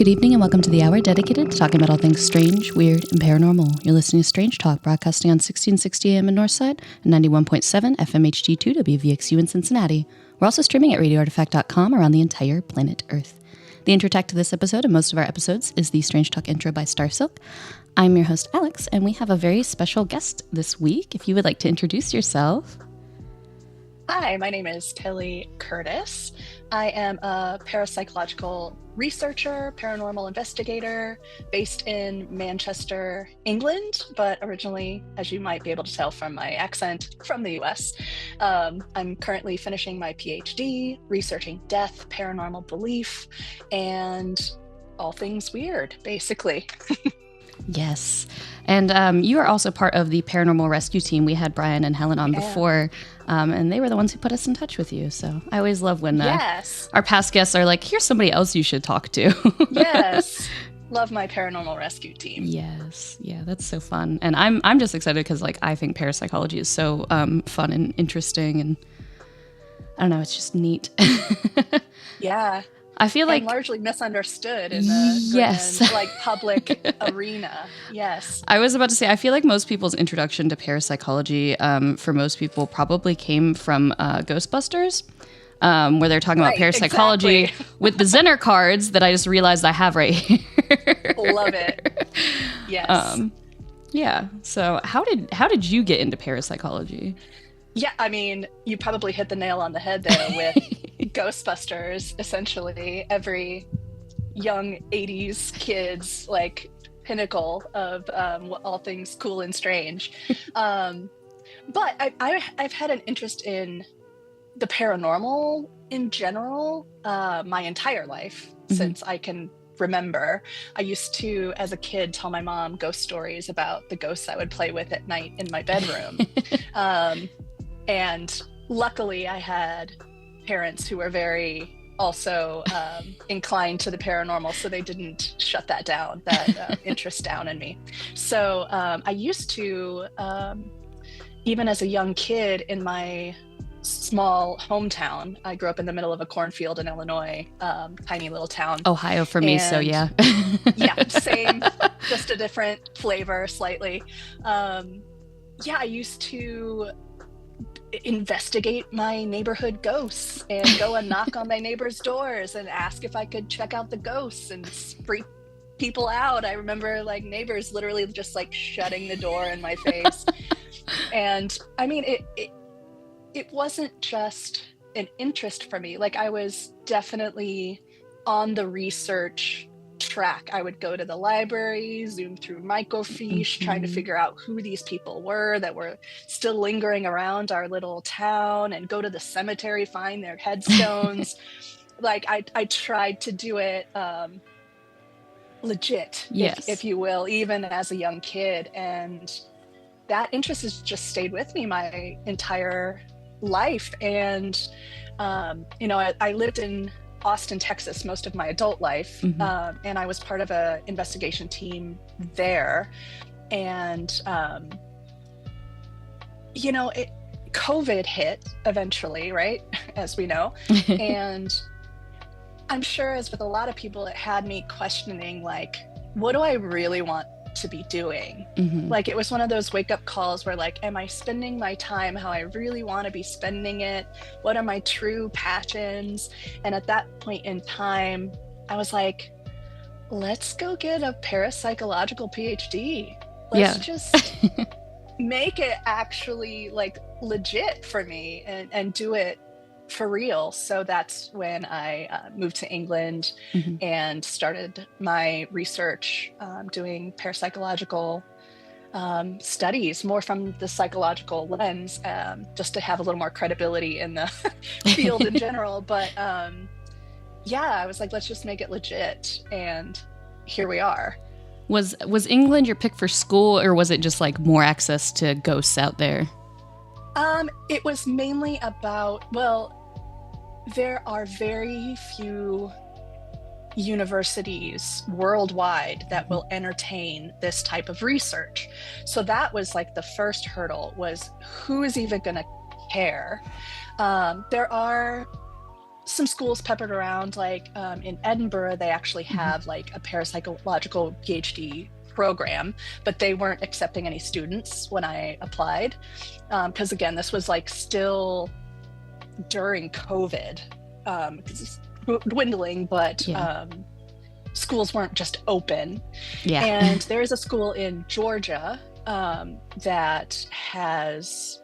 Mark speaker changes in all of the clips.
Speaker 1: Good evening and welcome to the hour dedicated to talking about all things strange, weird, and paranormal. You're listening to Strange Talk, broadcasting on 1660 AM in Northside and 91.7 FMHD2 WVXU in Cincinnati. We're also streaming at radioartifact.com around the entire planet Earth. The intro track to this episode and most of our episodes is the Strange Talk intro by Starsilk. I'm your host, Alyx, and we have a very special guest this week. If you would like to introduce yourself.
Speaker 2: Hi, my name is Kelly Curtis. I am a parapsychological researcher, paranormal investigator based in Manchester, England, but originally, as you might be able to tell from my accent, from the US. I'm currently finishing my PhD, researching death, paranormal belief, and all things weird, basically.
Speaker 1: Yes. And you are also part of the Paranormal Rescue Team. We had Brian and Helen on before, and they were the ones who put us in touch with you. So I always love when our past guests are like, here's somebody else you should talk to.
Speaker 2: Yes. Love my Paranormal Rescue Team.
Speaker 1: Yes. Yeah, that's so fun. And I'm just excited because I think parapsychology is so fun and interesting. And I don't know, it's just neat.
Speaker 2: Yeah.
Speaker 1: I feel like
Speaker 2: largely misunderstood in the grand, public arena. Yes.
Speaker 1: I was about to say, I feel like most people's introduction to parapsychology, for most people, probably came from Ghostbusters, where they're talking about parapsychology with the Zener cards that I just realized I have right here.
Speaker 2: Love it. Yes.
Speaker 1: Yeah. So how did you get into parapsychology?
Speaker 2: Yeah, I mean, you probably hit the nail on the head there with Ghostbusters. Essentially, every young 80s kid's pinnacle of all things cool and strange. But I've had an interest in the paranormal in general my entire life, since I can remember. I used to, as a kid, tell my mom ghost stories about the ghosts I would play with at night in my bedroom. And luckily I had parents who were very also inclined to the paranormal, so they didn't shut that down, that interest down in me. So I used to, even as a young kid in my small hometown, I grew up in the middle of a cornfield in Illinois, tiny little town.
Speaker 1: Ohio for me, so yeah.
Speaker 2: Yeah, same, just a different flavor slightly. I used to investigate my neighborhood ghosts and go and knock on my neighbors' doors and ask if I could check out the ghosts and freak people out. I remember neighbors literally just shutting the door in my face. And I mean, it wasn't just an interest for me. I was definitely on the research track. I would go to the library, zoom through microfiche, trying to figure out who these people were that were still lingering around our little town, and go to the cemetery, find their headstones. I tried to do it legit,
Speaker 1: yes,
Speaker 2: if you will, even as a young kid. And that interest has just stayed with me my entire life. And I lived in Austin, Texas, most of my adult life. And I was part of an investigation team there. And, COVID hit eventually, right? As we know. And I'm sure, as with a lot of people, it had me questioning, what do I really want to be doing? It was one of those wake-up calls where am I spending my time how I really want to be spending it? What are my true passions? And at that point in time, I was like, let's go get a parapsychological PhD. Let's just make it actually legit for me and do it for real. So that's when I moved to England and started my research, doing parapsychological studies, more from the psychological lens, just to have a little more credibility in the field in general. But I was like, let's just make it legit. And here we are.
Speaker 1: Was England your pick for school, or was it just more access to ghosts out there?
Speaker 2: It was mainly about, there are very few universities worldwide that will entertain this type of research. So that was the first hurdle, was who is even going to care? There are some schools peppered around, like in Edinburgh, they actually have like a parapsychological PhD program, but they weren't accepting any students when I applied. Because again, this was like still during COVID, because it's dwindling, but schools weren't just open. And there is a school in Georgia that has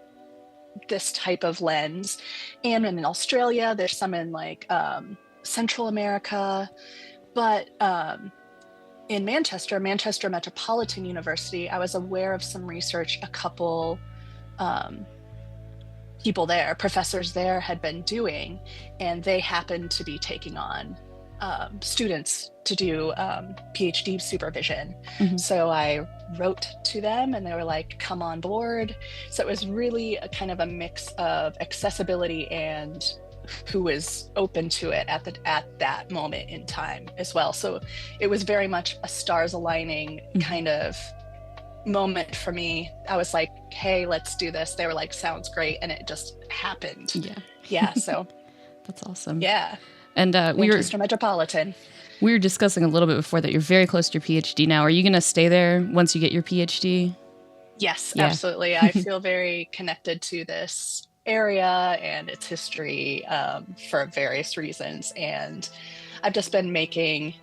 Speaker 2: this type of lens, and in Australia there's some in like Central America, but in Manchester Metropolitan University, I was aware of some research a couple people there, professors there, had been doing, and they happened to be taking on students to do PhD supervision. So I wrote to them and they were like, come on board. So it was really a kind of a mix of accessibility and who was open to it at that moment in time as well. So it was very much a stars aligning kind of moment for me. I was like, hey, let's do this. They were like, sounds great. And it just happened. Yeah. So
Speaker 1: that's awesome.
Speaker 2: Yeah.
Speaker 1: And
Speaker 2: Manchester Metropolitan.
Speaker 1: We were discussing a little bit before that you're very close to your PhD now. Are you going to stay there once you get your PhD?
Speaker 2: Yes, absolutely. I feel very connected to this area and its history for various reasons. And I've just been making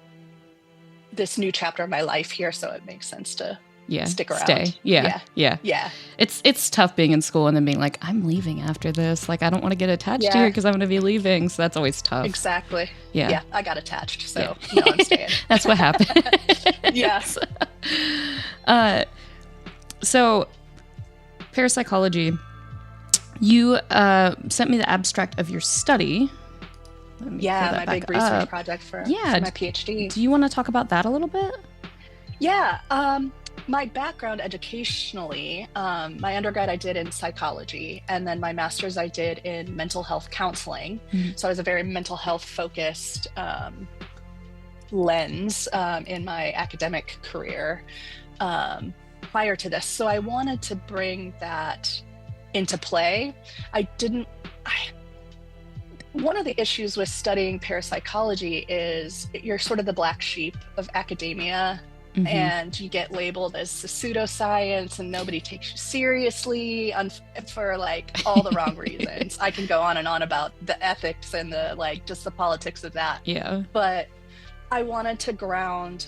Speaker 2: this new chapter of my life here, so it makes sense to stick around.
Speaker 1: Stay. Yeah. It's tough being in school and then being like, I'm leaving after this. Like, I don't want to get attached here because I'm going to be leaving. So that's always tough.
Speaker 2: Exactly.
Speaker 1: Yeah.
Speaker 2: I got attached. So no, I'm staying.
Speaker 1: That's what happened.
Speaker 2: Yes.
Speaker 1: So parapsychology, you sent me the abstract of your study.
Speaker 2: My big research project for my PhD.
Speaker 1: Do you want to talk about that a little bit?
Speaker 2: Yeah. My background educationally, my undergrad I did in psychology, and then my master's I did in mental health counseling. So I was a very mental health focused lens in my academic career prior to this. So I wanted to bring that into play. One of the issues with studying parapsychology is you're sort of the black sheep of academia. And you get labeled as a pseudoscience and nobody takes you seriously for like all the wrong reasons. I can go on and on about the ethics and the like just the politics of that. But I wanted to ground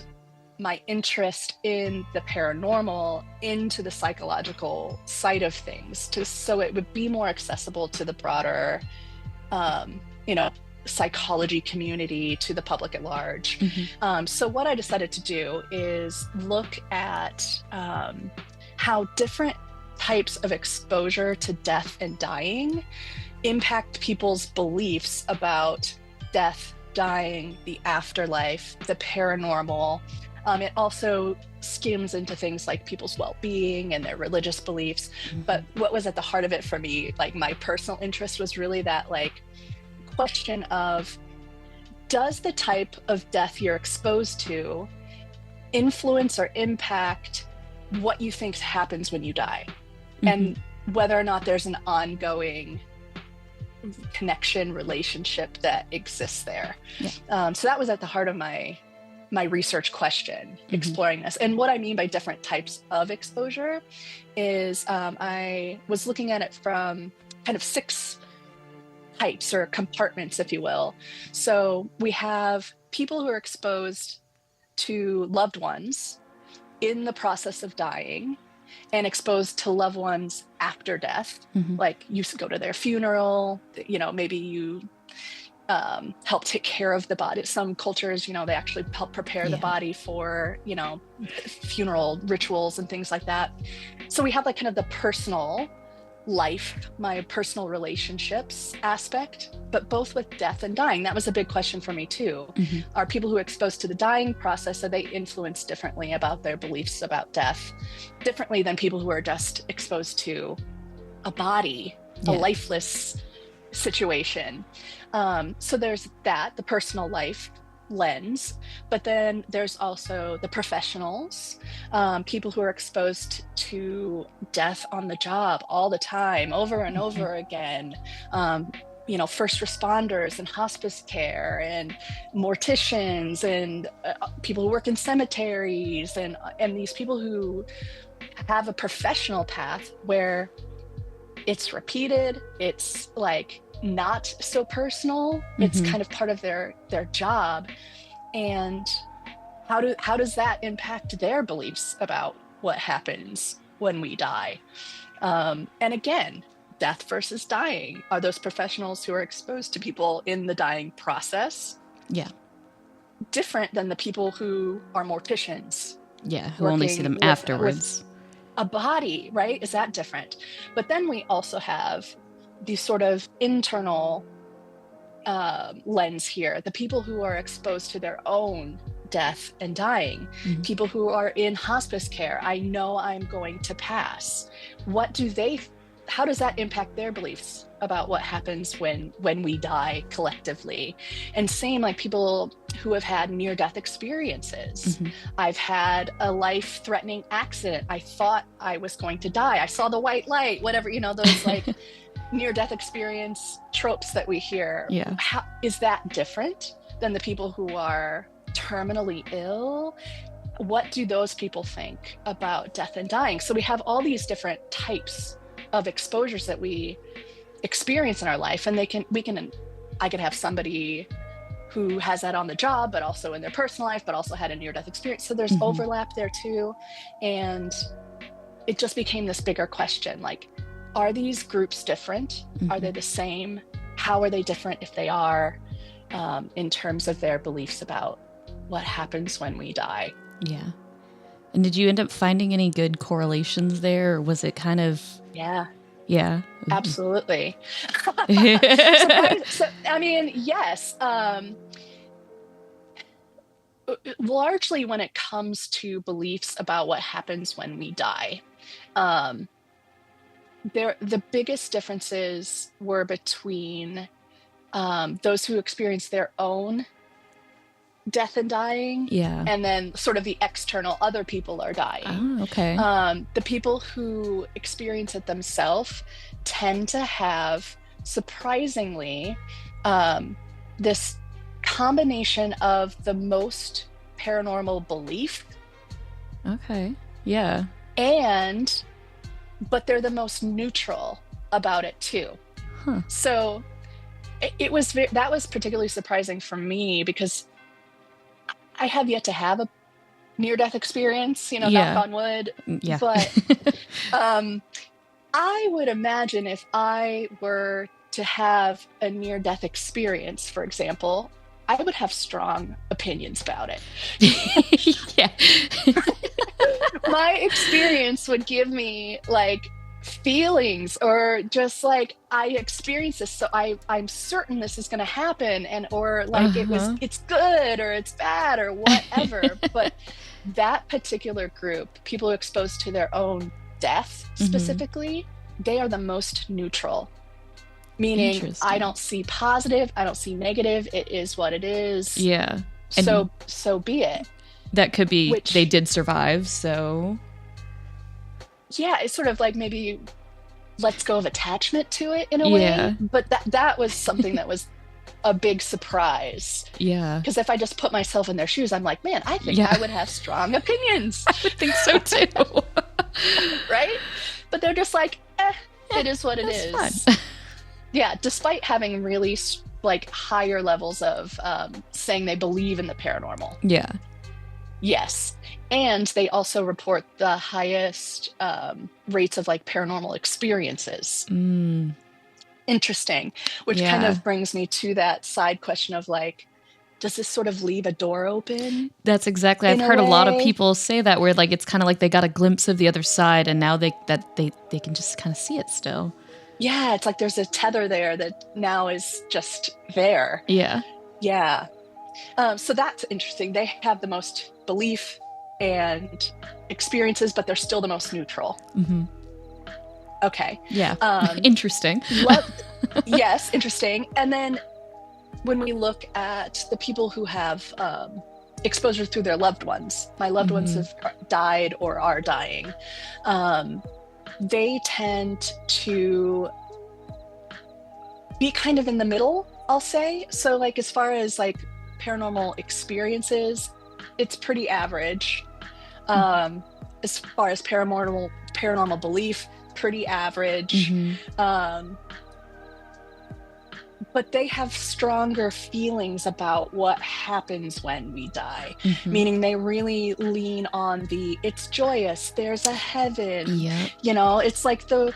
Speaker 2: my interest in the paranormal into the psychological side of things, so it would be more accessible to the broader psychology community, to the public at large. So what I decided to do is look at how different types of exposure to death and dying impact people's beliefs about death, dying, the afterlife, the paranormal. It also skims into things like people's well-being and their religious beliefs. But what was at the heart of it for me, like my personal interest, was really that like question of, does the type of death you're exposed to influence or impact what you think happens when you die, and whether or not there's an ongoing connection, relationship that exists there. So that was at the heart of my research question, exploring this. And what I mean by different types of exposure is I was looking at it from kind of 6 types or compartments, if you will. So we have people who are exposed to loved ones in the process of dying and exposed to loved ones after death. Like you go to their funeral, maybe you help take care of the body. Some cultures, they actually help prepare the body for, funeral rituals and things like that. So we have like kind of the personal life, my personal relationships aspect, but both with death and dying. That was a big question for me too. Are people who are exposed to the dying process, are they influenced differently about their beliefs about death, differently than people who are just exposed to a body, a lifeless situation? So there's that, the personal life lens, but then there's also the professionals, people who are exposed to death on the job all the time, over and over again, first responders and hospice care and morticians and people who work in cemeteries and these people who have a professional path where it's repeated, it's like not so personal, it's kind of part of their job. And how does that impact their beliefs about what happens when we die? And again, death versus dying. Are those professionals who are exposed to people in the dying process different than the people who are morticians?
Speaker 1: Yeah, who only see them afterwards.
Speaker 2: A body, right? Is that different? But then we also have these sort of internal lens here. The people who are exposed to their own death and dying, people who are in hospice care. I know I'm going to pass. How does that impact their beliefs about what happens when we die collectively? And same, like people who have had near-death experiences. I've had a life-threatening accident. I thought I was going to die. I saw the white light, whatever, those like near-death experience tropes that we hear.
Speaker 1: Yeah.
Speaker 2: How, is that different than the people who are terminally ill? What do those people think about death and dying? So we have all these different types of exposures that we experience in our life, and I could have somebody who has that on the job, but also in their personal life, but also had a near-death experience. So there's overlap there too. And it just became this bigger question, like, are these groups different? Are they the same? How are they different if they are, in terms of their beliefs about what happens when we die? Yeah.
Speaker 1: And did you end up finding any good correlations there, or was it kind of...
Speaker 2: Yeah.
Speaker 1: Absolutely.
Speaker 2: Absolutely. Yes. Largely when it comes to beliefs about what happens when we die, the biggest differences were between those who experience their own death and dying, and then sort of the external, other people are dying.
Speaker 1: Oh, okay.
Speaker 2: The people who experience it themselves tend to have, surprisingly, this combination of the most paranormal belief.
Speaker 1: Okay. Yeah.
Speaker 2: But they're the most neutral about it too. So that was particularly surprising for me, because I have yet to have a near-death experience, knock on wood.
Speaker 1: Yeah.
Speaker 2: But I would imagine if I were to have a near-death experience, for example, I would have strong opinions about it.
Speaker 1: Yeah.
Speaker 2: My experience would give me like feelings, or just like, I experienced this, so I'm certain this is going to happen, or like it's good or it's bad or whatever. But that particular group, people who are exposed to their own death specifically, they are the most neutral, meaning I don't see positive, I don't see negative, it is what it is.
Speaker 1: Yeah.
Speaker 2: So be it.
Speaker 1: That could be they did survive, so
Speaker 2: yeah, it's sort of like maybe lets go of attachment to it in a way. But that was something that was a big surprise. Yeah. Because if I just put myself in their shoes, I'm like, man, I think I would have strong opinions.
Speaker 1: I would think so too.
Speaker 2: Right? But they're just like, it is what it is. Fun. Yeah, despite having really like higher levels of saying they believe in the paranormal. Yeah. Yes. And they also report the highest rates of like paranormal experiences. Interesting. Which kind of brings me to that side question of like, does this sort of leave a door open?
Speaker 1: That's exactly. I've heard a lot of people say that, where like it's kind of like they got a glimpse of the other side, and now they can just kind of see it still.
Speaker 2: Yeah, it's like there's a tether there that now is just there. Yeah. Yeah. So that's interesting. They have the most belief and experiences, but they're still the most neutral. Okay.
Speaker 1: Yeah. Interesting.
Speaker 2: Yes, interesting. And then when we look at the people who have exposure through their loved ones, my loved ones have died or are dying, they tend to be kind of in the middle, I'll say. So like as far as like paranormal experiences, it's pretty average. As far as paranormal belief, pretty average. But they have stronger feelings about what happens when we die, meaning they really lean on it's joyous, there's a heaven. You know, it's like the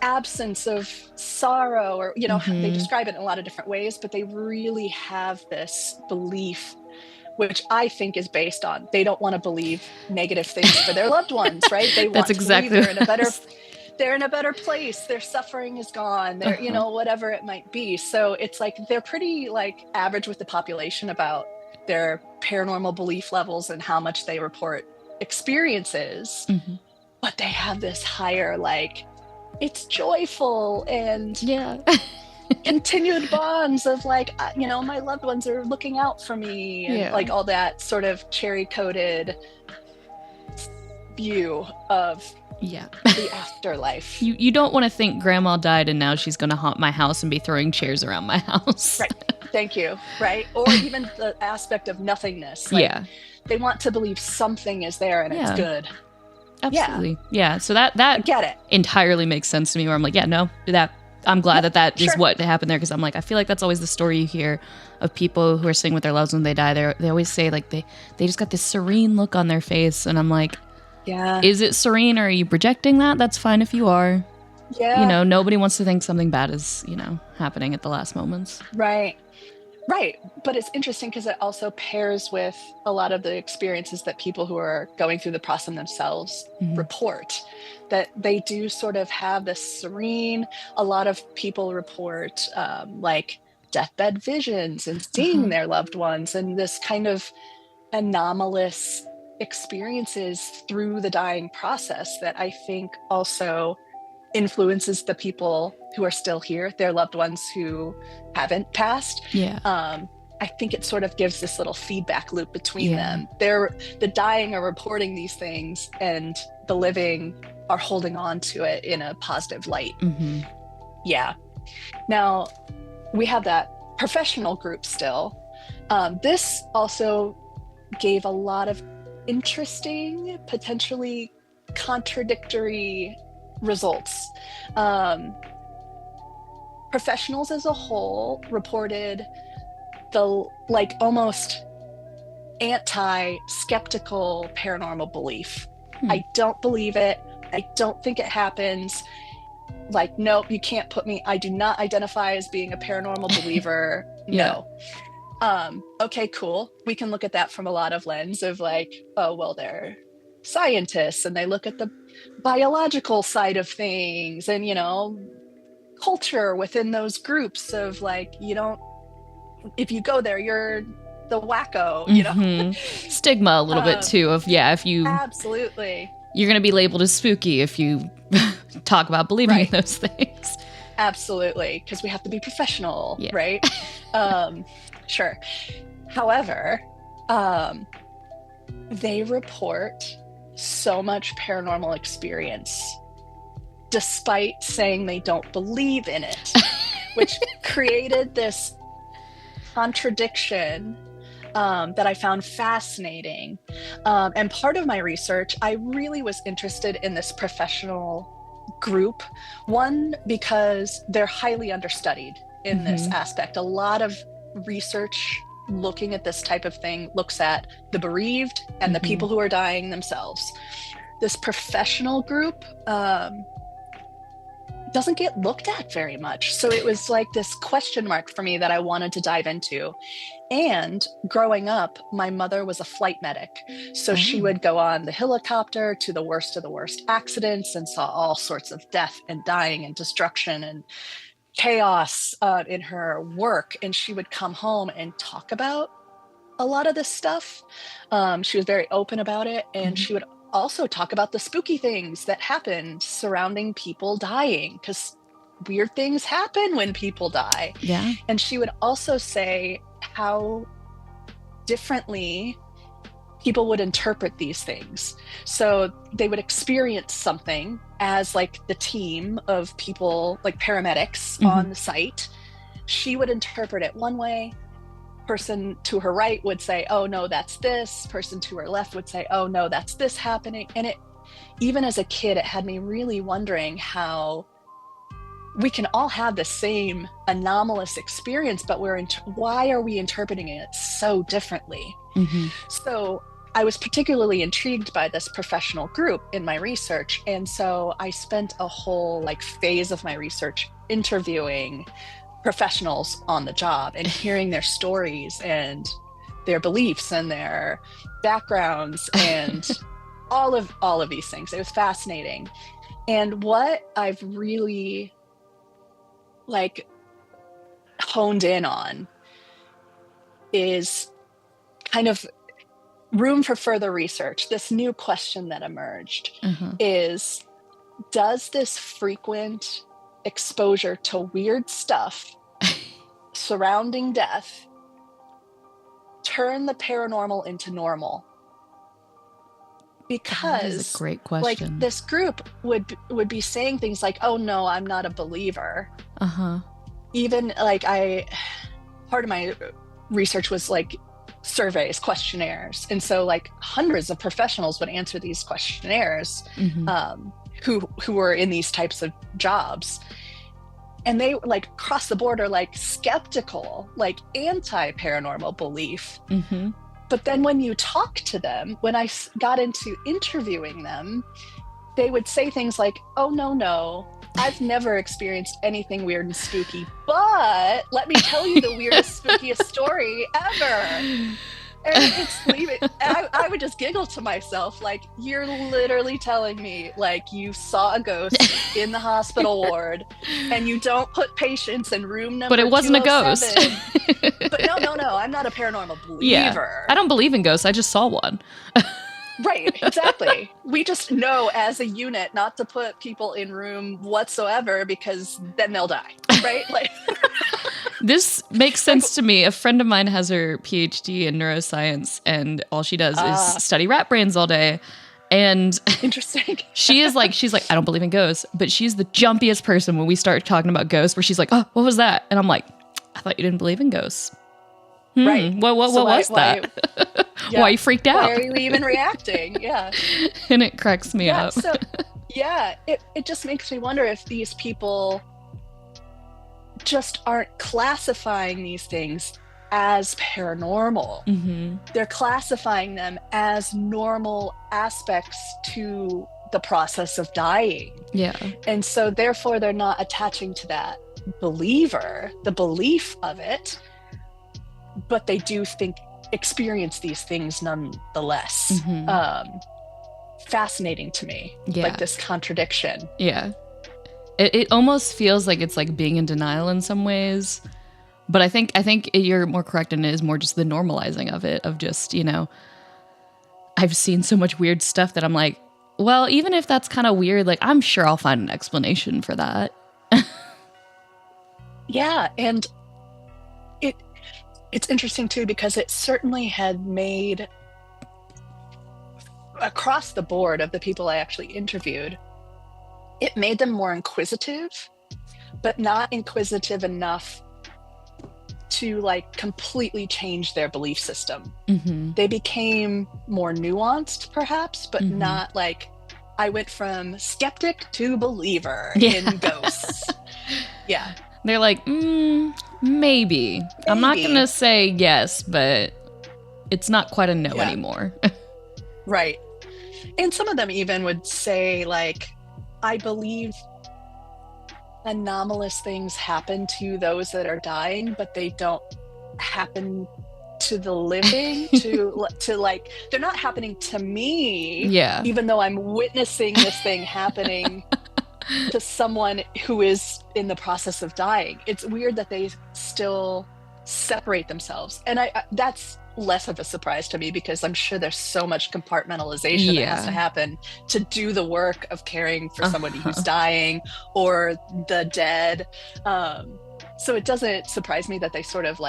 Speaker 2: absence of sorrow, or, you know, they describe it in a lot of different ways, but they really have this belief, which I think is based on they don't want to believe negative things for their loved ones, right? They want to believe they're in a better place, their suffering is gone, they're you know, whatever it might be. So it's like they're pretty like average with the population about their paranormal belief levels and how much they report experiences. But they have this higher, like, it's joyful and continued bonds of like, you know, my loved ones are looking out for me, and like all that sort of cherry-coated view of the afterlife.
Speaker 1: You don't want to think grandma died and now she's going to haunt my house and be throwing chairs around my house.
Speaker 2: Right. Thank you. Right. Or even the aspect of nothingness. Like, they want to believe something is there and it's good.
Speaker 1: Absolutely. Yeah. So that
Speaker 2: I get it.
Speaker 1: Entirely makes sense to me, where I'm like, I'm glad that is what happened there. Because I'm like, I feel like that's always the story you hear of people who are sitting with their loved ones when they die. They always say like they just got this serene look on their face. And I'm like, is it serene, or are you projecting that? That's fine if you are. You know, nobody wants to think something bad is, you know, happening at the last moments.
Speaker 2: Right. But it's interesting because it also pairs with a lot of the experiences that people who are going through the process themselves report, that they do sort of have this serene. A lot of people report like deathbed visions and seeing their loved ones, and this kind of anomalous experiences through the dying process that I think also influences the people who are still here, their loved ones who haven't passed. I think it sort of gives this little feedback loop between them. The dying are reporting these things, and the living are holding on to it in a positive light. Now we have that professional group still. This also gave a lot of interesting, potentially contradictory results. Professionals as a whole reported the like almost anti-skeptical paranormal belief. I don't believe it. I don't think it happens. Like, nope, you can't put me. I do not identify as being a paranormal believer. No. Okay, cool. We can look at that from a lot of lens of like, oh, well, they're scientists and they look at the biological side of things, and, you know, culture within those groups of like, you don't, if you go there, you're the wacko, you know.
Speaker 1: Stigma a little bit too of if you
Speaker 2: absolutely,
Speaker 1: you're going to be labeled as spooky if you talk about believing in those things.
Speaker 2: Absolutely, because we have to be professional, right? Sure. However, they report so much paranormal experience despite saying they don't believe in it, which created this contradiction that I found fascinating. And part of my research, I really was interested in this professional group. One, because they're highly understudied in this aspect. A lot of research looking at this type of thing looks at the bereaved and the people who are dying themselves. This professional group doesn't get looked at very much. So it was like this question mark for me that I wanted to dive into. And growing up, my mother was a flight medic. So she would go on the helicopter to the worst of the worst accidents and saw all sorts of death and dying and destruction and chaos in her work. And she would come home and talk about a lot of this stuff. She was very open about it. And she would also talk about the spooky things that happened surrounding people dying, because weird things happen when people die. And she would also say how differently people would interpret these things. So they would experience something as like the team of people, like paramedics on the site, she would interpret it one way. Person to her right would say, oh no, that's this. Person to her left would say, oh no, that's this happening. And it, even as a kid, it had me really wondering how we can all have the same anomalous experience, but why are we interpreting it so differently?
Speaker 1: Mm-hmm.
Speaker 2: So I was particularly intrigued by this professional group in my research. And so I spent a whole phase of my research interviewing professionals on the job and hearing their stories and their beliefs and their backgrounds and all of these things. It was fascinating. And what I've really honed in on is kind of room for further research. This new question that emerged is, does this frequent exposure to weird stuff surrounding death turn the paranormal into normal? Because
Speaker 1: that is a great question.
Speaker 2: This group would be saying things like, oh no, I'm not a believer. Even part of my research was surveys, questionnaires, and so hundreds of professionals would answer these questionnaires, who were in these types of jobs, and they across the board are skeptical, anti-paranormal belief. But then when you talk to them, when I got into interviewing them, they would say things like, oh no, I've never experienced anything weird and spooky, but let me tell you the weirdest, spookiest story ever. And it's leaving. I would just giggle to myself, you're literally telling me you saw a ghost in the hospital ward, and you don't put patients in room number 207.
Speaker 1: But it wasn't a ghost.
Speaker 2: But no, I'm not a paranormal believer.
Speaker 1: Yeah. I don't believe in ghosts. I just saw one.
Speaker 2: Right, exactly. We just know as a unit not to put people in room whatsoever, because then they'll die, right?
Speaker 1: This makes sense to me. A friend of mine has her PhD in neuroscience, and all she does is study rat brains all day. And
Speaker 2: interesting.
Speaker 1: she's like, I don't believe in ghosts, but she's the jumpiest person when we start talking about ghosts, where she's like, oh, what was that? And I'm like, I thought you didn't believe in ghosts.
Speaker 2: Right.
Speaker 1: What was that?
Speaker 2: Yeah.
Speaker 1: Why are you freaked out?
Speaker 2: Why are you even reacting? Yeah.
Speaker 1: And it cracks me up.
Speaker 2: So, it just makes me wonder if these people just aren't classifying these things as paranormal. They're classifying them as normal aspects to the process of dying.
Speaker 1: Yeah.
Speaker 2: And so therefore they're not attaching to that the belief of it, but they do experience these things nonetheless. Fascinating to me, this contradiction.
Speaker 1: Yeah. It almost feels like it's being in denial in some ways, but I think you're more correct, and it is more just the normalizing of it, of just, I've seen so much weird stuff that I'm like, well, even if that's kind of weird, I'm sure I'll find an explanation for that.
Speaker 2: Yeah, and it's interesting too, because it certainly had made, across the board of the people I actually interviewed, it made them more inquisitive, but not inquisitive enough to completely change their belief system. They became more nuanced, perhaps, but not I went from skeptic to believer in ghosts. Yeah.
Speaker 1: They're like, maybe. I'm not going to say yes, but it's not quite a no anymore.
Speaker 2: Right. And some of them even would say, I believe anomalous things happen to those that are dying, but they don't happen to the living, to they're not happening to me. Yeah. Even though I'm witnessing this thing happening to someone who is in the process of dying. It's weird that they still separate themselves. And that's less of a surprise to me, because I'm sure there's so much compartmentalization that has to happen to do the work of caring for somebody who's dying or the dead. So it doesn't surprise me that they sort of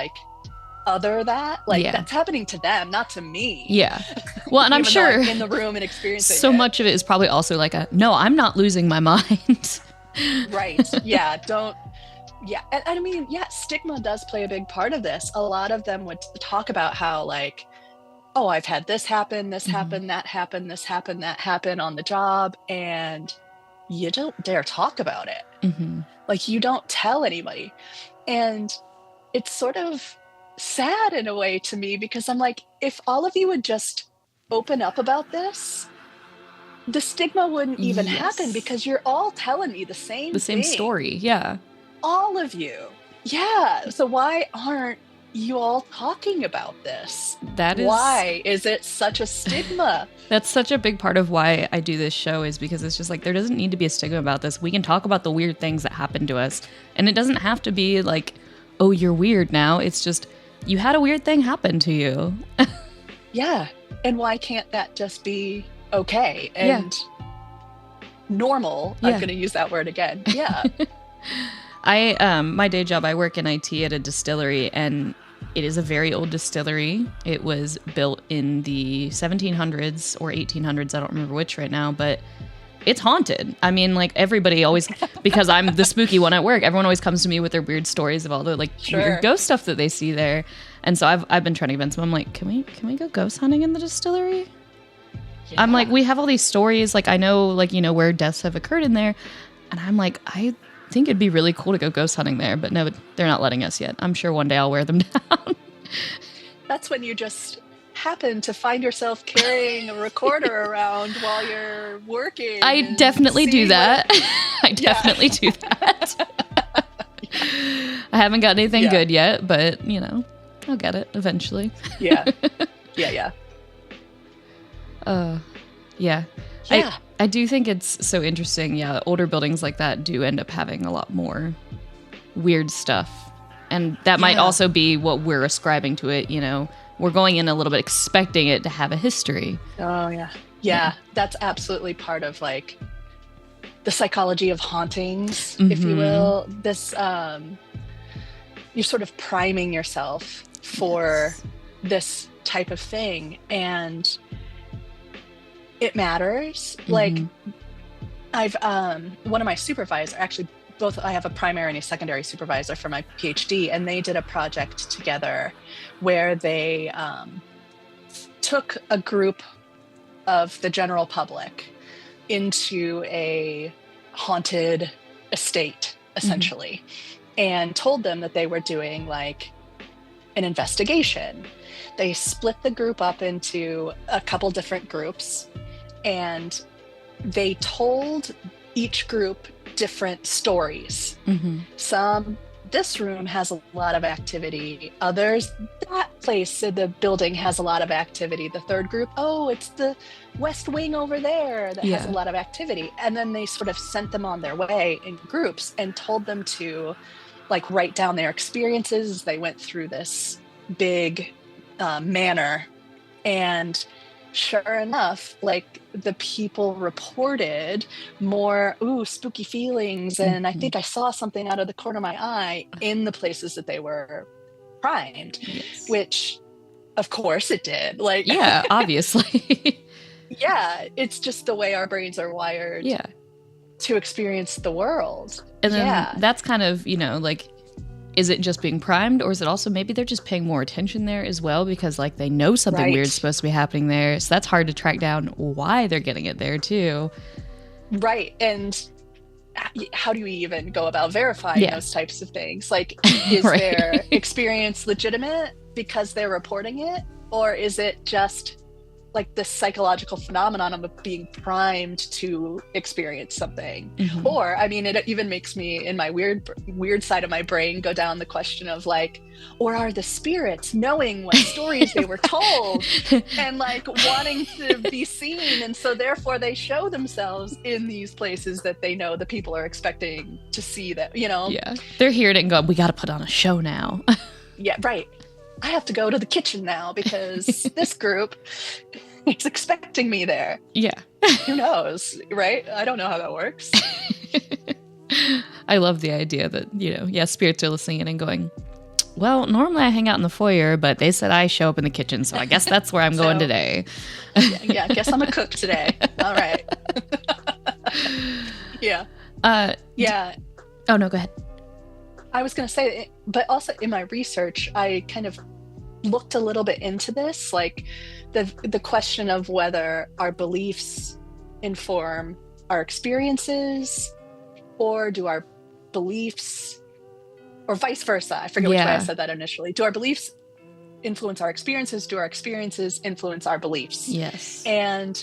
Speaker 2: other that, that's happening to them, not to me.
Speaker 1: Yeah. Well, and I'm sure
Speaker 2: I'm in the room and experiencing
Speaker 1: so much of it is probably also no, I'm not losing my mind.
Speaker 2: Right. Yeah. Yeah. And I mean, yeah, stigma does play a big part of this. A lot of them would talk about how, like, oh, I've had this happen, this happened, that happened, this happened, that happened on the job. And you don't dare talk about it. Like, you don't tell anybody. And it's sort of sad in a way to me, because I'm like, if all of you would just open up about this, the stigma wouldn't even happen, because you're all telling me the same thing.
Speaker 1: Story. Yeah.
Speaker 2: All of you. Yeah. So why aren't you all talking about this? Why is it such a stigma?
Speaker 1: That's such a big part of why I do this show, is because it's just like, there doesn't need to be a stigma about this. We can talk about the weird things that happen to us. And it doesn't have to be like, oh, you're weird now. It's just, you had a weird thing happen to you.
Speaker 2: Yeah. And why can't that just be okay and normal? I'm going to use that word again. Yeah.
Speaker 1: My day job, I work in IT at a distillery, and it is a very old distillery. It was built in the 1700s or 1800s. I don't remember which right now, but it's haunted. I mean, like, everybody always, because I'm the spooky one at work, everyone always comes to me with their weird stories of all the weird ghost stuff that they see there. And so I've been trying to convince them. I'm like, can we go ghost hunting in the distillery? Yeah. I'm like, we have all these stories. Like, I know, like, you know, where deaths have occurred in there. And I'm like, I think it'd be really cool to go ghost hunting there, but no, they're not letting us yet. I'm sure one day I'll wear them down.
Speaker 2: That's when you just happen to find yourself carrying a recorder around while you're working.
Speaker 1: I definitely do that. I definitely do that. I haven't got anything good yet, but, you know, I'll get it eventually.
Speaker 2: Yeah.
Speaker 1: I do think it's so interesting. Yeah, older buildings like that do end up having a lot more weird stuff. And that might also be what we're ascribing to it, you know. We're going in a little bit expecting it to have a history. Oh, yeah.
Speaker 2: Yeah, that's absolutely part of, like, the psychology of hauntings, if you will. This, you're sort of priming yourself for this type of thing. And it matters. Like, I've, one of my supervisors, actually, I have a primary and a secondary supervisor for my PhD, and they did a project together where they took a group of the general public into a haunted estate, essentially, and told them that they were doing, like, an investigation. They split the group up into a couple different groups, and they told each group different stories. This room has a lot of activity. Others, that place in the building has a lot of activity. The third group, oh, it's the West Wing over there that has a lot of activity. And then they sort of sent them on their way in groups and told them to, like, write down their experiences as they went through this big manor. And sure enough, like, the people reported more spooky feelings, and I think I saw something out of the corner of my eye in the places that they were primed, which of course it did. Like,
Speaker 1: yeah, obviously.
Speaker 2: Yeah, it's just the way our brains are wired to experience the world.
Speaker 1: And then that's kind of, you know, like, is it just being primed, or is it also maybe they're just paying more attention there as well, because, like, they know something weird's supposed to be happening there, so that's hard to track down why they're getting it there too.
Speaker 2: Right. And how do we even go about verifying those types of things? Like, is their experience legitimate because they're reporting it, or is it just like this psychological phenomenon of being primed to experience something? Or, I mean, it even makes me, in my weird side of my brain, go down the question of, like, or are the spirits knowing what stories they were told and, like, wanting to be seen, and so therefore they show themselves in these places that they know the people are expecting to see, that, you know?
Speaker 1: Yeah, they're hearing it and go, we got to put on a show now.
Speaker 2: Yeah, right. I have to go to the kitchen now because this group is expecting me there.
Speaker 1: Yeah.
Speaker 2: Who knows, right? I don't know how that works.
Speaker 1: I love the idea that, you know, spirits are listening in and going, well, normally I hang out in the foyer, but they said I show up in the kitchen, so I guess that's where I'm going today.
Speaker 2: I guess I'm a cook today. All right. Yeah.
Speaker 1: Oh, no, go ahead.
Speaker 2: I was going to say, but also in my research, I kind of looked a little bit into this, like the question of whether our beliefs inform our experiences, or do our beliefs, or vice versa. I forget which way I said that initially. Do our beliefs influence our experiences? Do our experiences influence our beliefs?
Speaker 1: Yes.
Speaker 2: And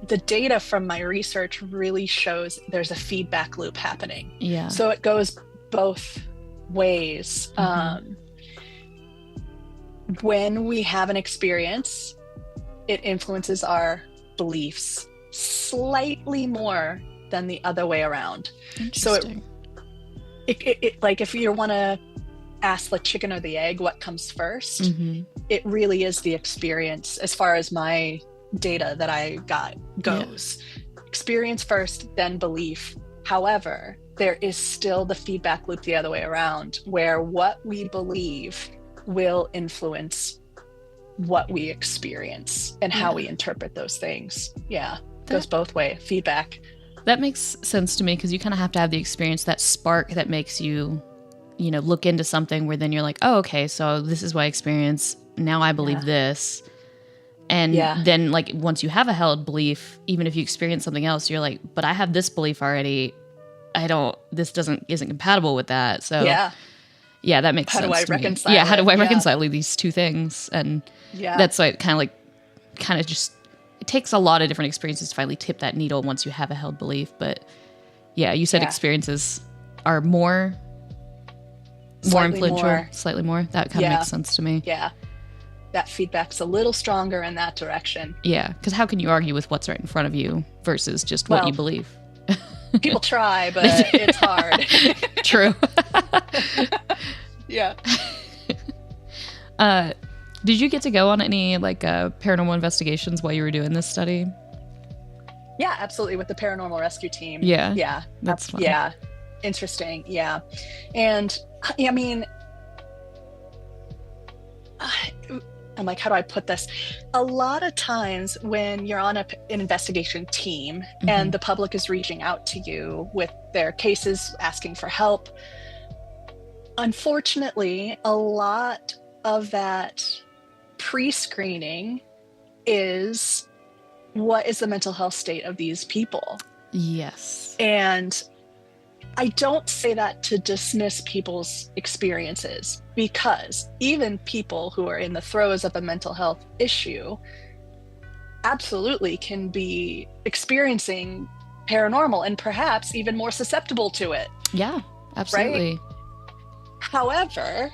Speaker 2: the data from my research really shows there's a feedback loop happening.
Speaker 1: Yeah.
Speaker 2: So it goes both ways. When we have an experience, it influences our beliefs slightly more than the other way around. So it like, if you want to ask the chicken or the egg, what comes first, it really is the experience, as far as my data that I got goes. Experience first, then belief. However, there is still the feedback loop the other way around, where what we believe will influence what we experience and how we interpret those things. Goes both ways. Feedback.
Speaker 1: That makes sense to me, because you kind of have to have the experience, that spark that makes you, you know, look into something where then you're like, oh, okay, so this is what I experience. Now I believe this. And then, like, once you have a held belief, even if you experience something else, you're like, but I have this belief already. This isn't compatible with that. So that makes sense.
Speaker 2: How do I reconcile?
Speaker 1: How do I reconcile these two things? And that's like it takes a lot of different experiences to finally tip that needle once you have a held belief. But you said experiences are more influential, slightly more. That kind of makes sense to me.
Speaker 2: Yeah. That feedback's a little stronger in that direction. Yeah,
Speaker 1: because how can you argue with what's right in front of you versus just what you believe?
Speaker 2: People try, but it's hard.
Speaker 1: True.
Speaker 2: Yeah.
Speaker 1: Did you get to go on any paranormal investigations while you were doing this study?
Speaker 2: Yeah, absolutely. With the Paranormal Rescue Team.
Speaker 1: Yeah. That's fun.
Speaker 2: Yeah. Interesting. Yeah. And I mean, I'm like, how do I put this? A lot of times when you're on an investigation team and the public is reaching out to you with their cases, asking for help, unfortunately, a lot of that pre-screening is, what is the mental health state of these people?
Speaker 1: Yes.
Speaker 2: And I don't say that to dismiss people's experiences, because even people who are in the throes of a mental health issue absolutely can be experiencing paranormal and perhaps even more susceptible to it.
Speaker 1: Yeah, absolutely.
Speaker 2: Right? However,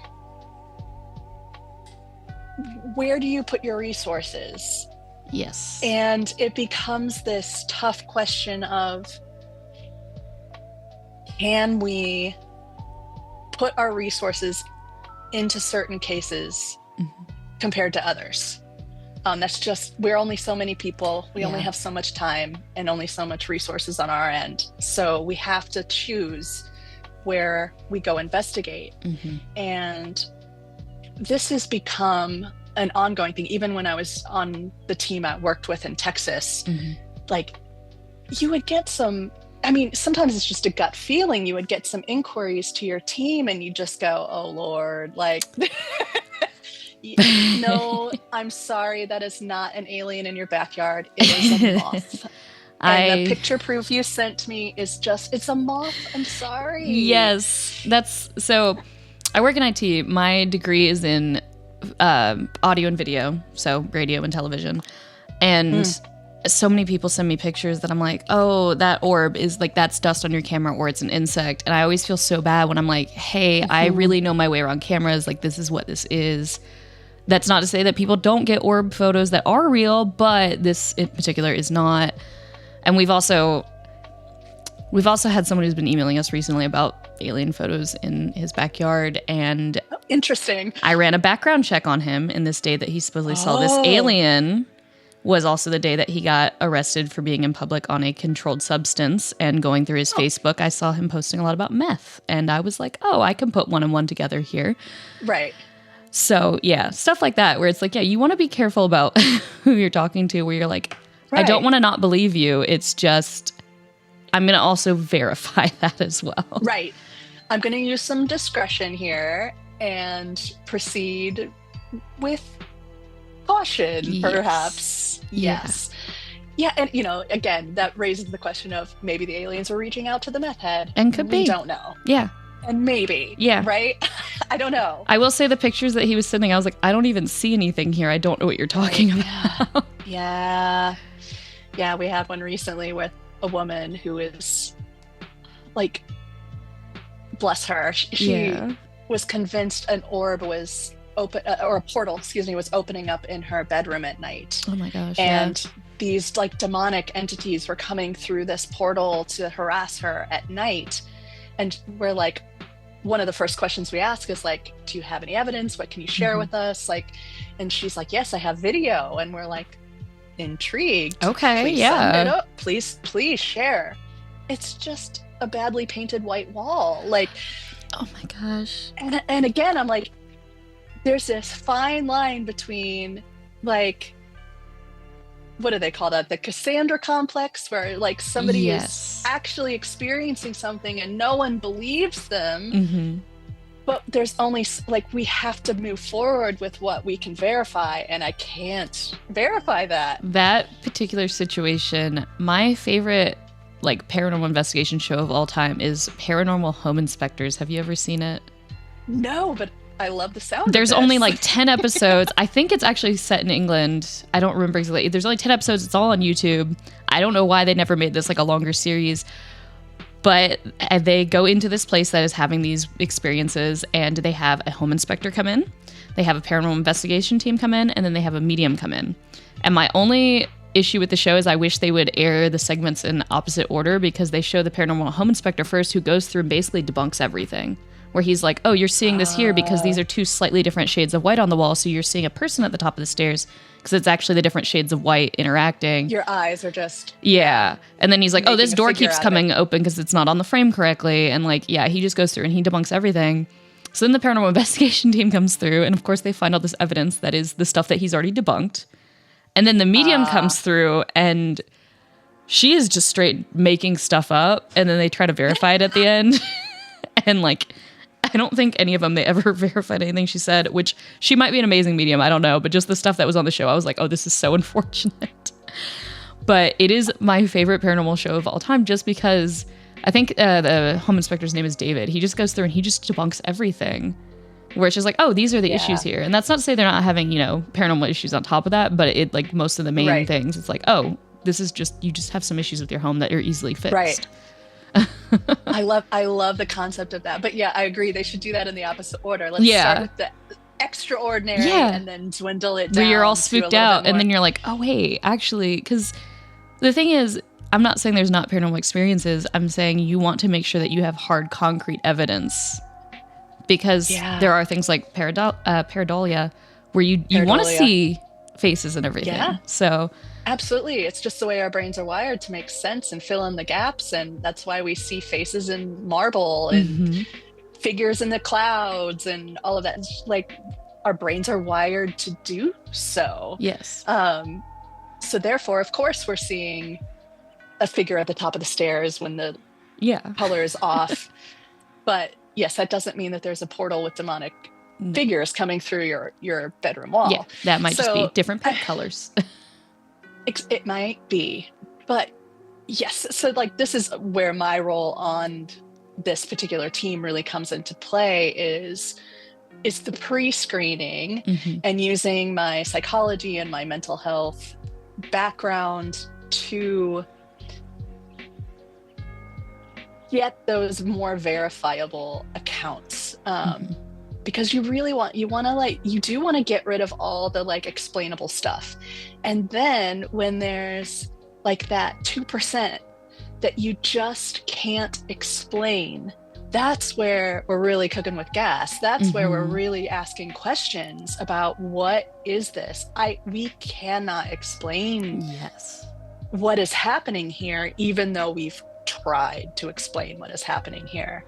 Speaker 2: where do you put your resources?
Speaker 1: Yes.
Speaker 2: And it becomes this tough question of, can we put our resources into certain cases compared to others? That's just, we're only so many people. We only have so much time and only so much resources on our end. So we have to choose where we go investigate. And this has become an ongoing thing. Even when I was on the team I worked with in Texas, like, you would get some, I mean, sometimes it's just a gut feeling. You would get some inquiries to your team and you just go, oh Lord, like, no, I'm sorry, that is not an alien in your backyard. It is a moth. And the picture proof you sent me is just, it's a moth. I'm sorry.
Speaker 1: Yes. So I work in IT. My degree is in audio and video, so radio and television. And so many people send me pictures that I'm like, oh, that orb is like, that's dust on your camera, or it's an insect. And I always feel so bad when I'm like, hey, I really know my way around cameras. Like, this is what this is. That's not to say that people don't get orb photos that are real, but this in particular is not. And we've also had someone who's been emailing us recently about alien photos in his backyard. And
Speaker 2: interesting.
Speaker 1: I ran a background check on him, and this day that he supposedly saw this alien was also the day that he got arrested for being in public on a controlled substance. And going through his Facebook, I saw him posting a lot about meth. And I was like, oh, I can put one and one together here.
Speaker 2: Right.
Speaker 1: So, yeah, stuff like that, where it's like, yeah, you want to be careful about who you're talking to, where you're like, I don't want to not believe you. It's just, I'm going to also verify that as well.
Speaker 2: Right. I'm going to use some discretion here and proceed with caution, perhaps. Yes. Yeah. And, again, that raises the question of maybe the aliens are reaching out to the meth head.
Speaker 1: And could be.
Speaker 2: We don't know.
Speaker 1: Yeah.
Speaker 2: And maybe.
Speaker 1: Yeah.
Speaker 2: Right? I don't know.
Speaker 1: I will say the pictures that he was sending, I was like, I don't even see anything here. I don't know what you're talking about.
Speaker 2: Yeah. Yeah. We had one recently with a woman who is like, bless her. She was convinced an orb was open, or a portal, was opening up in her bedroom at night.
Speaker 1: Oh my gosh.
Speaker 2: And these like demonic entities were coming through this portal to harass her at night. And we're like, one of the first questions we ask is like, do you have any evidence? What can you share with us? Like, and she's like, yes, I have video. And we're like, intrigued.
Speaker 1: Okay.
Speaker 2: Please send it up. Please share. It's just a badly painted white wall. Like,
Speaker 1: oh my gosh.
Speaker 2: And again, I'm like, there's this fine line between like, what do they call that? The Cassandra complex, where like somebody is actually experiencing something and no one believes them. But there's only like, we have to move forward with what we can verify, and I can't verify that.
Speaker 1: That particular situation, my favorite like paranormal investigation show of all time is Paranormal Home Inspectors. Have you ever seen it?
Speaker 2: No, but I love the sound.
Speaker 1: There's only like 10 episodes. I think it's actually set in England. I don't remember exactly. There's only 10 episodes. It's all on YouTube. I don't know why they never made this like a longer series. But they go into this place that is having these experiences, and they have a home inspector come in. They have a paranormal investigation team come in, and then they have a medium come in. And my only issue with the show is I wish they would air the segments in opposite order, because they show the paranormal home inspector first, who goes through and basically debunks everything. Where he's like, oh, you're seeing this here because these are two slightly different shades of white on the wall. So you're seeing a person at the top of the stairs because it's actually the different shades of white interacting.
Speaker 2: Your eyes are just...
Speaker 1: Yeah. And then he's like, oh, this door keeps coming open because it's not on the frame correctly. And like, yeah, he just goes through and he debunks everything. So then the paranormal investigation team comes through. And of course they find all this evidence that is the stuff that he's already debunked. And then the medium comes through, and she is just straight making stuff up. And then they try to verify it at the end. And like... I don't think any of them, they ever verified anything she said, which she might be an amazing medium. I don't know. But just the stuff that was on the show, I was like, oh, this is so unfortunate. But it is my favorite paranormal show of all time, just because I think the home inspector's name is David. He just goes through and he just debunks everything, where it's just like, oh, these are the issues here. And that's not to say they're not having, paranormal issues on top of that. But it like most of the main things, it's like, oh, this is just, you just have some issues with your home that are easily fixed.
Speaker 2: Right. I love the concept of that. But yeah, I agree. They should do that in the opposite order. Let's start with the extraordinary and then dwindle it down.
Speaker 1: Where you're all spooked out and then you're like, oh, wait, actually, because the thing is, I'm not saying there's not paranormal experiences. I'm saying you want to make sure that you have hard, concrete evidence, because there are things like pareidolia where you want to see faces and everything. Yeah. So...
Speaker 2: Absolutely. It's just the way our brains are wired to make sense and fill in the gaps. And that's why we see faces in marble and figures in the clouds and all of that. It's like our brains are wired to do so.
Speaker 1: Yes.
Speaker 2: So therefore, of course, we're seeing a figure at the top of the stairs when the color is off. But yes, that doesn't mean that there's a portal with demonic figures coming through your bedroom wall.
Speaker 1: Yeah, that might just be different paint colors.
Speaker 2: It might be, but yes. So like, this is where my role on this particular team really comes into play is the pre-screening and using my psychology and my mental health background to get those more verifiable accounts. Because you do want to get rid of all the like explainable stuff. And then when there's like that 2% that you just can't explain, that's where we're really cooking with gas. That's where we're really asking questions about, what is this? We cannot explain what is happening here, even though we've tried to explain what is happening here.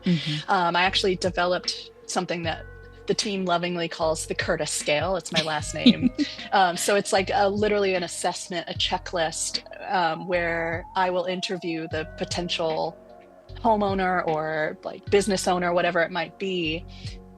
Speaker 2: I actually developed something that the team lovingly calls the Curtis scale. It's my last name. So it's like literally an assessment, a checklist, where I will interview the potential homeowner or like business owner, whatever it might be.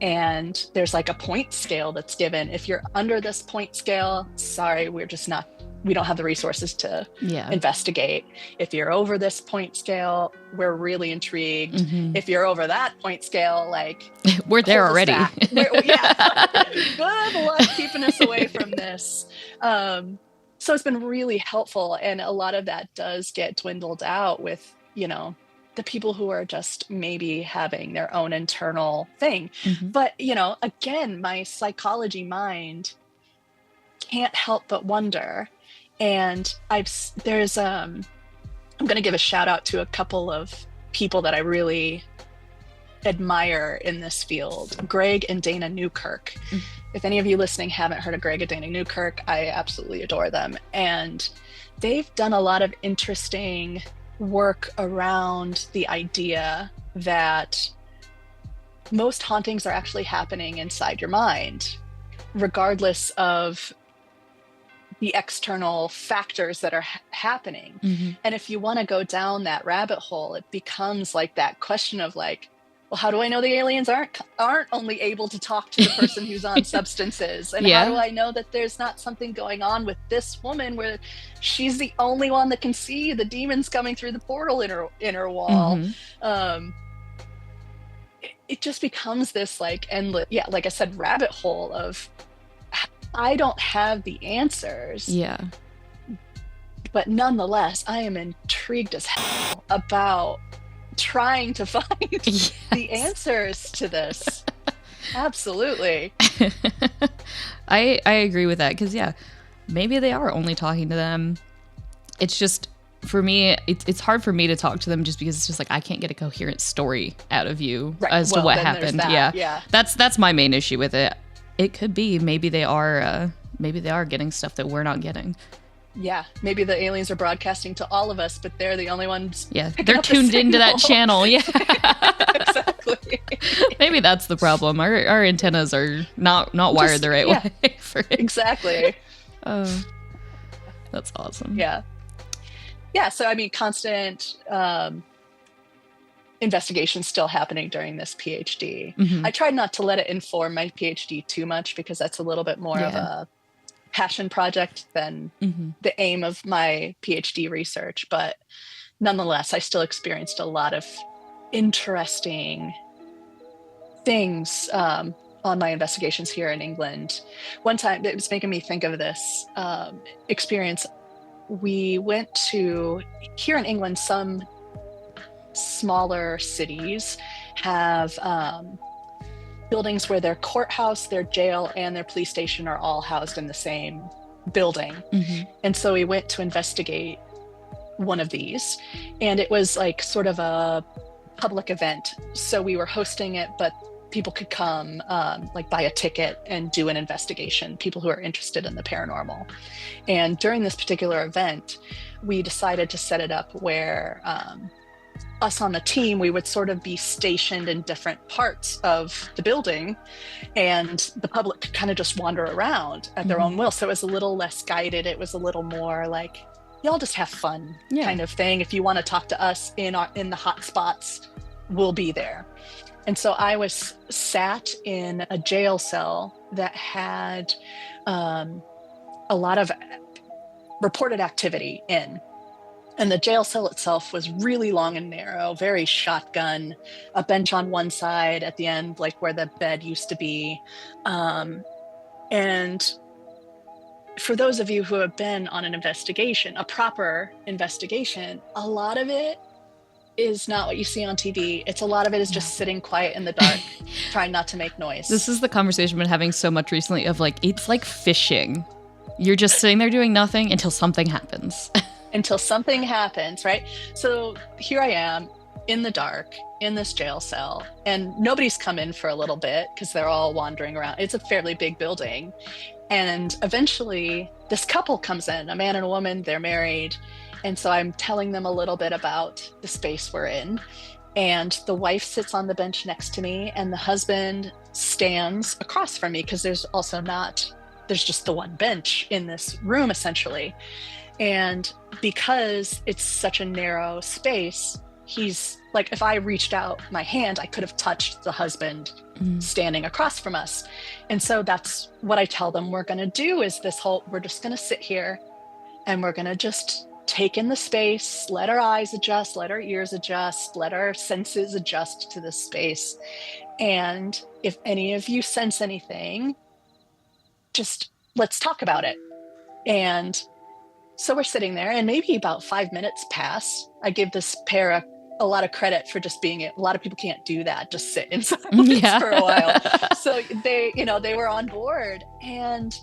Speaker 2: And there's like a point scale that's given. If you're under this point scale, sorry, we don't have the resources to investigate. If you're over this point scale, we're really intrigued.
Speaker 1: Mm-hmm.
Speaker 2: If you're over that point scale, like
Speaker 1: we're there already.
Speaker 2: Good luck keeping us away from this. So it's been really helpful. And a lot of that does get dwindled out with, the people who are just maybe having their own internal thing.
Speaker 1: Mm-hmm.
Speaker 2: But, again, my psychology mind can't help but wonder. And I'm going to give a shout out to a couple of people that I really admire in this field, Greg and Dana Newkirk. Mm-hmm. If any of you listening haven't heard of Greg and Dana Newkirk, I absolutely adore them. And they've done a lot of interesting work around the idea that most hauntings are actually happening inside your mind, regardless of the external factors that are happening.
Speaker 1: Mm-hmm.
Speaker 2: And if you want to go down that rabbit hole, it becomes like that question of like, well, how do I know the aliens aren't only able to talk to the person who's on substances? And how do I know that there's not something going on with this woman where she's the only one that can see the demons coming through the portal in her wall?
Speaker 1: Mm-hmm.
Speaker 2: It just becomes this like endless, like I said, rabbit hole of, I don't have the answers.
Speaker 1: Yeah.
Speaker 2: But nonetheless, I am intrigued as hell about trying to find the answers to this. Absolutely.
Speaker 1: I agree with that because maybe they are only talking to them. It's just for me, it's hard for me to talk to them just because it's just like I can't get a coherent story out of you as to what happened. Yeah. That's my main issue with it. It could be maybe they are getting stuff that we're not getting.
Speaker 2: Yeah, maybe the aliens are broadcasting to all of us, but they're the only ones.
Speaker 1: Yeah, they're tuned into that channel. Yeah,
Speaker 2: exactly.
Speaker 1: Maybe that's the problem. Our antennas are not wired the right way for it.
Speaker 2: Exactly.
Speaker 1: Oh, that's awesome.
Speaker 2: Yeah. So I mean, constant investigation still happening during this PhD.
Speaker 1: Mm-hmm.
Speaker 2: I tried not to let it inform my PhD too much because that's a little bit more of a passion project than the aim of my PhD research. But nonetheless, I still experienced a lot of interesting things on my investigations here in England. One time, it was making me think of this experience. We went to, here in England, some smaller cities have buildings where their courthouse, their jail, and their police station are all housed in the same building. Mm-hmm. And so we went to investigate one of these, and it was like sort of a public event. So we were hosting it, but people could come like buy a ticket and do an investigation, people who are interested in the paranormal. And during this particular event, we decided to set it up where us on the team, we would sort of be stationed in different parts of the building, and the public could kind of just wander around at their own will. So it was a little less guided. It was a little more like, y'all just have fun kind of thing. If you want to talk to us in the hot spots, we'll be there. And so I was sat in a jail cell that had a lot of reported activity in. And the jail cell itself was really long and narrow, very shotgun, a bench on one side at the end, like where the bed used to be. And for those of you who have been on an investigation, a proper investigation, a lot of it is not what you see on TV. A lot of it is just sitting quiet in the dark, trying not to make noise.
Speaker 1: This is the conversation I've been having so much recently of like, it's like fishing. You're just sitting there doing nothing until something happens.
Speaker 2: Until something happens, right? So here I am in the dark in this jail cell, and nobody's come in for a little bit because they're all wandering around. It's a fairly big building. And eventually this couple comes in, a man and a woman, they're married. And so I'm telling them a little bit about the space we're in. And the wife sits on the bench next to me, and the husband stands across from me because there's just the one bench in this room essentially. And because it's such a narrow space, he's Like if I reached out my hand, I could have touched the husband standing across from us. And so that's what I tell them we're going to do is we're just going to sit here and we're going to just take in the space, let our eyes adjust, let our ears adjust, let our senses adjust to this space. And if any of you sense anything, just let's talk about it. And so we're sitting there, and maybe about 5 minutes pass. I give this pair a lot of credit for just being it. A lot of people can't do that, just sit in silence for a while. So they were on board, and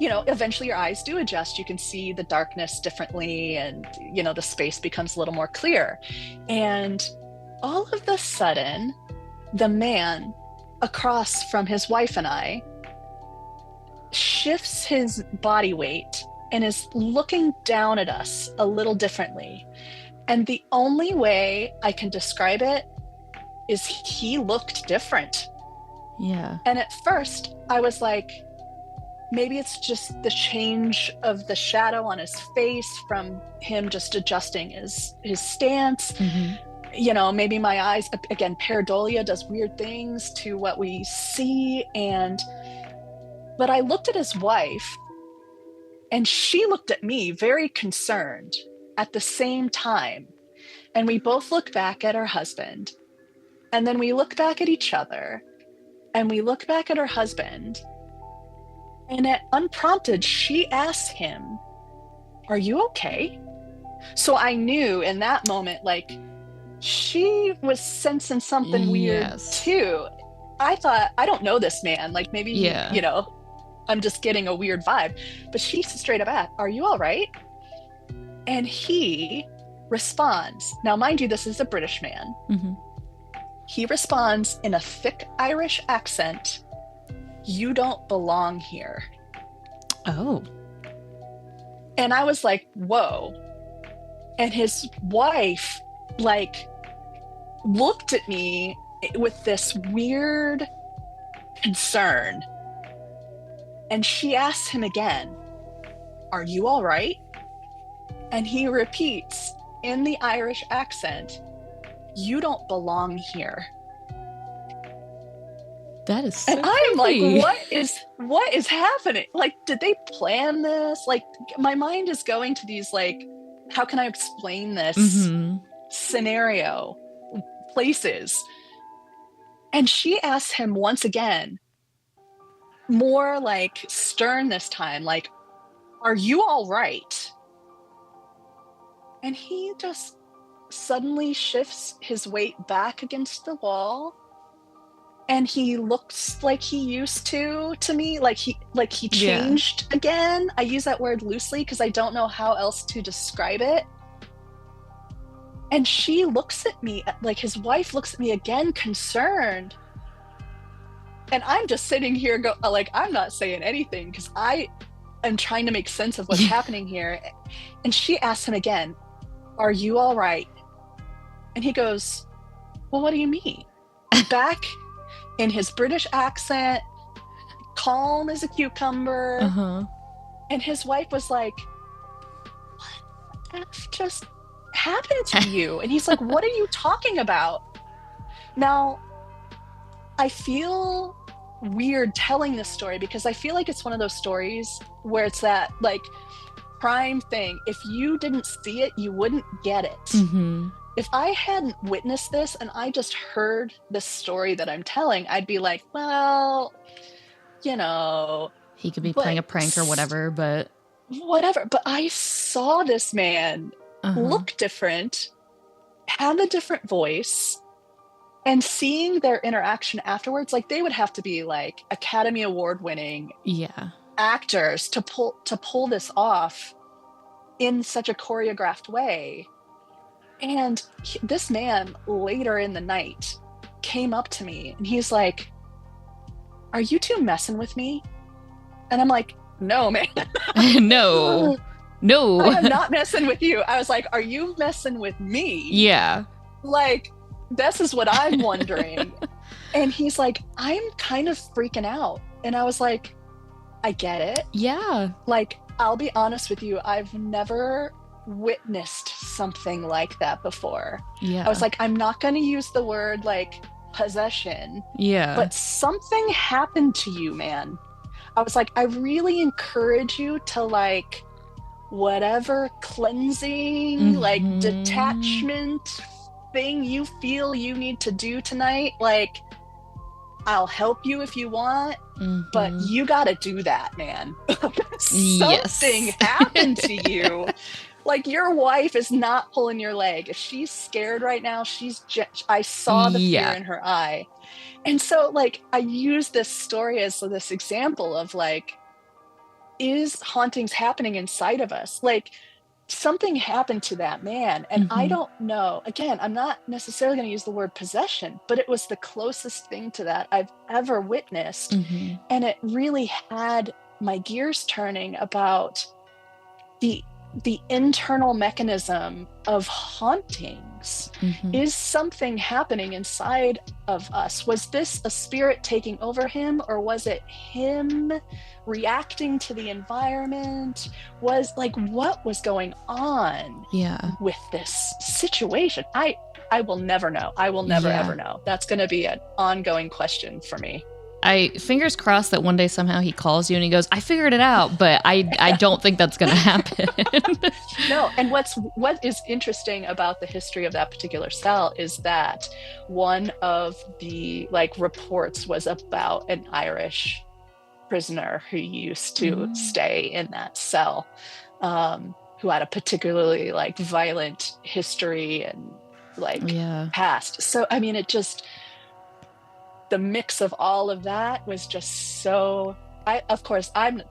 Speaker 2: eventually your eyes do adjust. You can see the darkness differently, and the space becomes a little more clear. And all of a sudden, the man across from his wife and I shifts his body weight and is looking down at us a little differently. And the only way I can describe it is he looked different.
Speaker 1: Yeah.
Speaker 2: And at first I was like, maybe it's just the change of the shadow on his face from him just adjusting his stance. Maybe my eyes, again, pareidolia does weird things to what we see. But I looked at his wife, and she looked at me very concerned at the same time. And we both look back at her husband. And then we look back at each other. And we look back at her husband. And unprompted, she asked him, "Are you okay?" So I knew in that moment, like, she was sensing something weird too. I thought, I don't know this man. Like maybe, I'm just getting a weird vibe. But she straight up asked, "Are you all right?" And he responds. Now, mind you, this is a British man. He responds in a thick Irish accent, "You don't belong here."
Speaker 1: Oh.
Speaker 2: And I was like, whoa. And his wife, like, looked at me with this weird concern. And she asked him again, "Are you all right?" And he repeats in the Irish accent, "You don't belong here."
Speaker 1: That is so
Speaker 2: and I'm
Speaker 1: creepy.
Speaker 2: like, what is happening? Like, did they plan this? Like, my mind is going to these, like, how can I explain this scenario, places? And she asked him once again, more like stern this time, like, "Are you all right?" And he just suddenly shifts his weight back against the wall, and he looks like he used to me, like he changed again. I use that word loosely because I don't know how else to describe it. And she looks at me, like his wife looks at me again, concerned. And I'm just sitting here like, I'm not saying anything because I am trying to make sense of what's happening here. And she asks him again, "Are you all right?" And he goes, "Well, what do you mean?" Back in his British accent, calm as a cucumber. And his wife was like, "What just happened to you?" And he's like, "What are you talking about?" Now, I feel weird telling this story because I feel like it's one of those stories where it's that, like, prime thing. If you didn't see it, you wouldn't get it. If I hadn't witnessed this and I just heard this story that I'm telling, I'd be like, well,
Speaker 1: he could be playing a prank or whatever, but
Speaker 2: But I saw this man look different, have a different voice, and seeing their interaction afterwards, like, they would have to be like Academy Award winning actors to pull this off in such a choreographed way. And this man later in the night came up to me and he's like, "Are you two messing with me?" And I'm like, "No, man."
Speaker 1: No.
Speaker 2: I am not messing with you. I was like, "Are you messing with me?"
Speaker 1: Yeah.
Speaker 2: Like, this is what I'm wondering. And he's like, "I'm kind of freaking out." And I was like, I get it.
Speaker 1: Yeah.
Speaker 2: Like, I'll be honest with you, I've never witnessed something like that before.
Speaker 1: Yeah.
Speaker 2: I was like, I'm not going to use the word like possession,
Speaker 1: Yeah.
Speaker 2: but something happened to you, man. I was like, I really encourage you to like whatever cleansing, like detachment thing you feel you need to do tonight. Like, I'll help you if you want, but you got to do that, man. Something happened to you. Like, your wife is not pulling your leg. If she's scared right now, I saw the fear in her eye. And so, like, I use this story as this example of like, is hauntings happening inside of us? Like, something happened to that man. And I don't know, again, I'm not necessarily going to use the word possession, but it was the closest thing to that I've ever witnessed. And it really had my gears turning about the internal mechanism of hauntings. Is something happening inside of us? Was this a spirit taking over him, or was it him reacting to the environment? Was like, what was going on with this situation? I will never know. I will never ever know. That's going to be an ongoing question for me.
Speaker 1: Fingers crossed that one day somehow he calls you and he goes, I figured it out, but I don't think that's going to happen.
Speaker 2: No. And what is interesting about the history of that particular cell is that one of the like reports was about an Irish prisoner who used to stay in that cell, who had a particularly like violent history and like past. So, I mean, the mix of all of that was just so, of course, I'm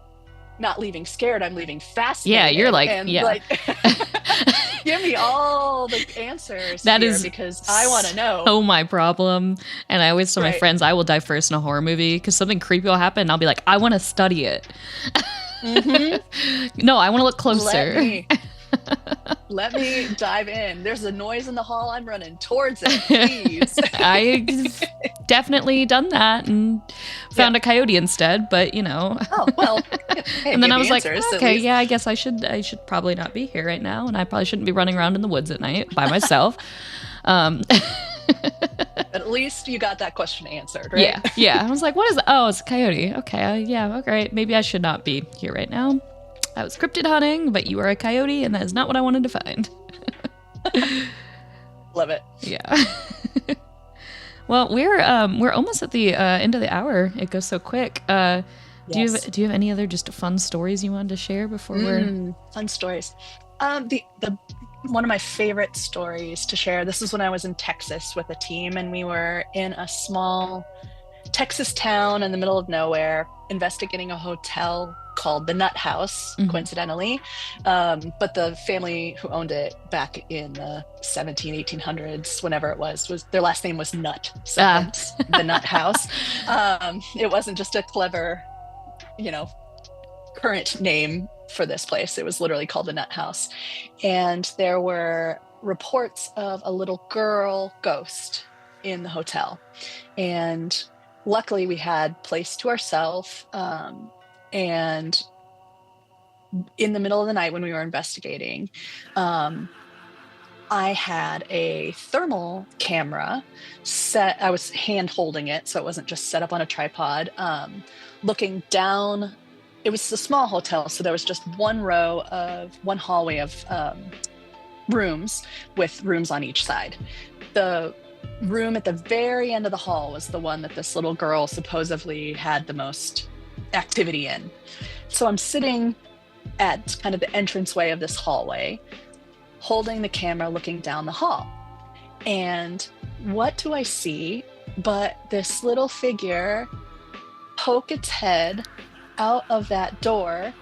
Speaker 2: not leaving scared. I'm leaving fascinated.
Speaker 1: Yeah, you're like,
Speaker 2: like, give me all the answers because I want to know.
Speaker 1: Oh, my problem. And I always tell my friends, I will die first in a horror movie because something creepy will happen. And I'll be like, I want to study it. No, I want to look closer.
Speaker 2: Let me dive in. There's a noise in the hall. I'm running towards it. Please.
Speaker 1: I've definitely done that and found a coyote instead, but you know.
Speaker 2: Oh, well. Hey,
Speaker 1: and then I was like, okay, yeah, I guess I should probably not be here right now. And I probably shouldn't be running around in the woods at night by myself.
Speaker 2: At least you got that question answered, right?
Speaker 1: Yeah. I was like, what is it? Oh, it's a coyote. Okay. Yeah. Okay. Maybe I should not be here right now. I was cryptid hunting, but you are a coyote, and that is not what I wanted to find.
Speaker 2: Love it.
Speaker 1: Yeah. Well, we're almost at the end of the hour. It goes so quick. Do you have any other just fun stories you wanted to share before we're
Speaker 2: fun stories? The one of my favorite stories to share. This is when I was in Texas with a team, and we were in a small Texas town in the middle of nowhere, investigating a hotel called the Nut House, coincidentally. But the family who owned it back in the 1800s, whenever it was their last name was Nut. So hence the Nut House. It wasn't just a clever, current name for this place. It was literally called the Nut House. And there were reports of a little girl ghost in the hotel. And luckily we had place to ourselves. And in the middle of the night when we were investigating, I had a thermal camera set. I was hand holding it, so it wasn't just set up on a tripod, looking down. It was a small hotel, so there was just one hallway of rooms with rooms on each side. The room at the very end of the hall was the one that this little girl supposedly had the most activity in. So I'm sitting at kind of the entranceway of this hallway, holding the camera, looking down the hall. And what do I see but this little figure poke its head out of that door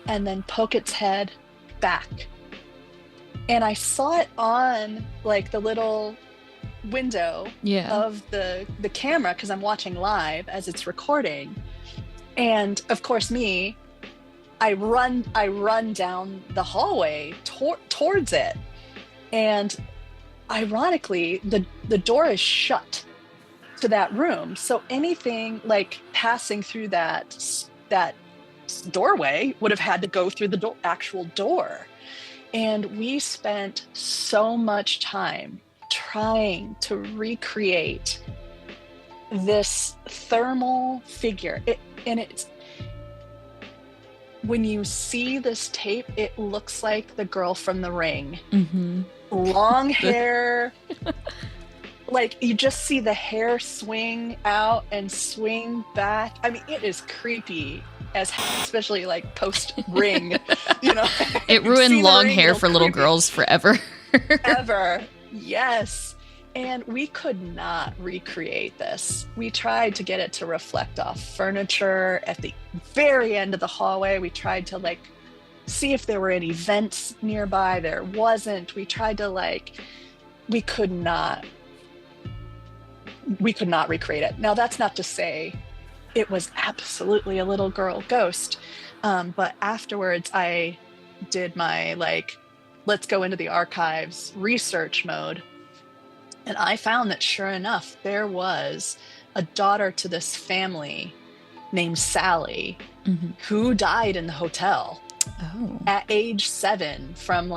Speaker 2: and then poke its head back. And I saw it on like the little window of the camera, because I'm watching live as it's recording. And of course I run down the hallway towards it. And ironically, the door is shut to that room. So anything like passing through that doorway would have had to go through the actual door. And we spent so much time trying to recreate this thermal figure. When you see this tape, it looks like the girl from The Ring.
Speaker 1: Mm-hmm.
Speaker 2: Long hair. Like, you just see the hair swing out and swing back. I mean, it is creepy, especially like post-Ring, you know.
Speaker 1: It ruined long hair for little girls forever.
Speaker 2: Ever. Yes. And we could not recreate this. We tried to get it to reflect off furniture. At the very end of the hallway, we tried to like see if there were any vents nearby. There wasn't. We tried to we could not recreate it. Now, that's not to say it was absolutely a little girl ghost. But afterwards, I did my let's go into the archives research mode. And I found that sure enough, there was a daughter to this family named Sally, mm-hmm. who died in the hotel at age 7 from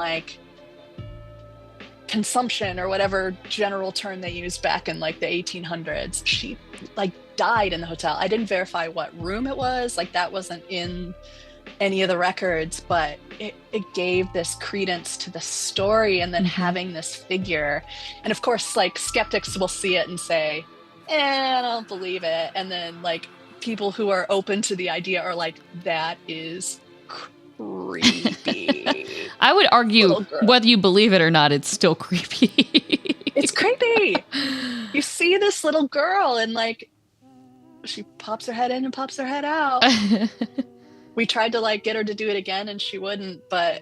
Speaker 2: consumption or whatever general term they used back in the 1800s. She died in the hotel. I didn't verify what room it was. That wasn't in any of the records, but it gave this credence to the story. And then mm-hmm. having this figure, and of course skeptics will see it and say, I don't believe it. And then people who are open to the idea are that is creepy.
Speaker 1: I would argue whether you believe it or not, it's still creepy.
Speaker 2: It's creepy. You see this little girl and she pops her head in and pops her head out. We tried to get her to do it again and she wouldn't, but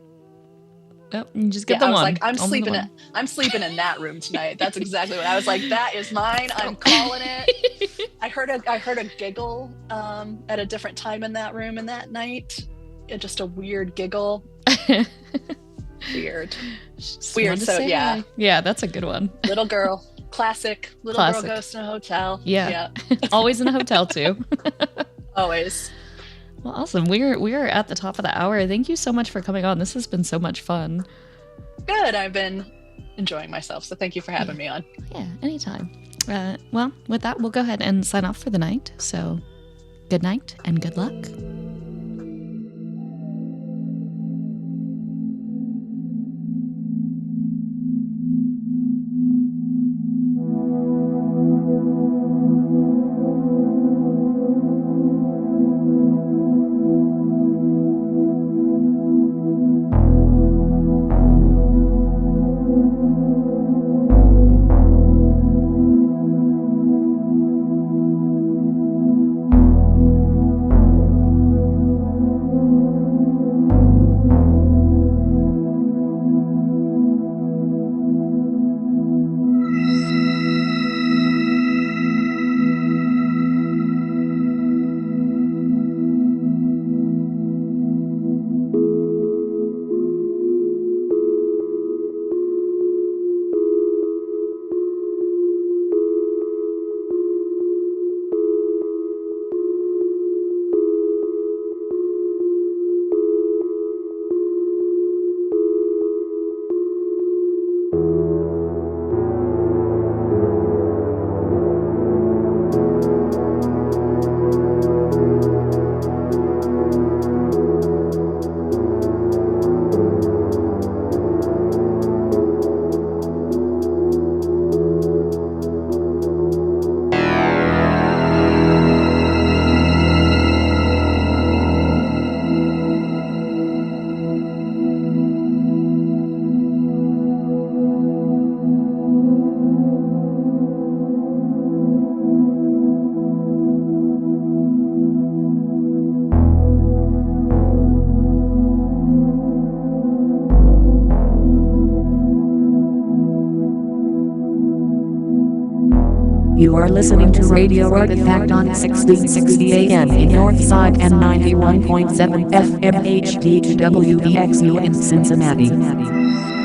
Speaker 1: you just get the one.
Speaker 2: I was I'm sleeping in that room tonight. That's exactly what I was like. That is mine. I'm calling it. I heard a giggle at a different time in that room in that night. Just a weird giggle. Weird. So yeah.
Speaker 1: Yeah, that's a good one.
Speaker 2: Little girl. Classic. Girl ghost in a hotel.
Speaker 1: Yeah. Always in a hotel too.
Speaker 2: Always.
Speaker 1: Well, awesome. We're at the top of the hour. Thank you so much for coming on. This has been so much fun.
Speaker 2: Good. I've been enjoying myself. So thank you for having me on.
Speaker 1: Yeah, anytime. Well, with that, we'll go ahead and sign off for the night. So good night and good luck.
Speaker 3: You are listening to Radio Artifact on 1660 AM in Northside and 91.7 FM HD2 WVXU in Cincinnati.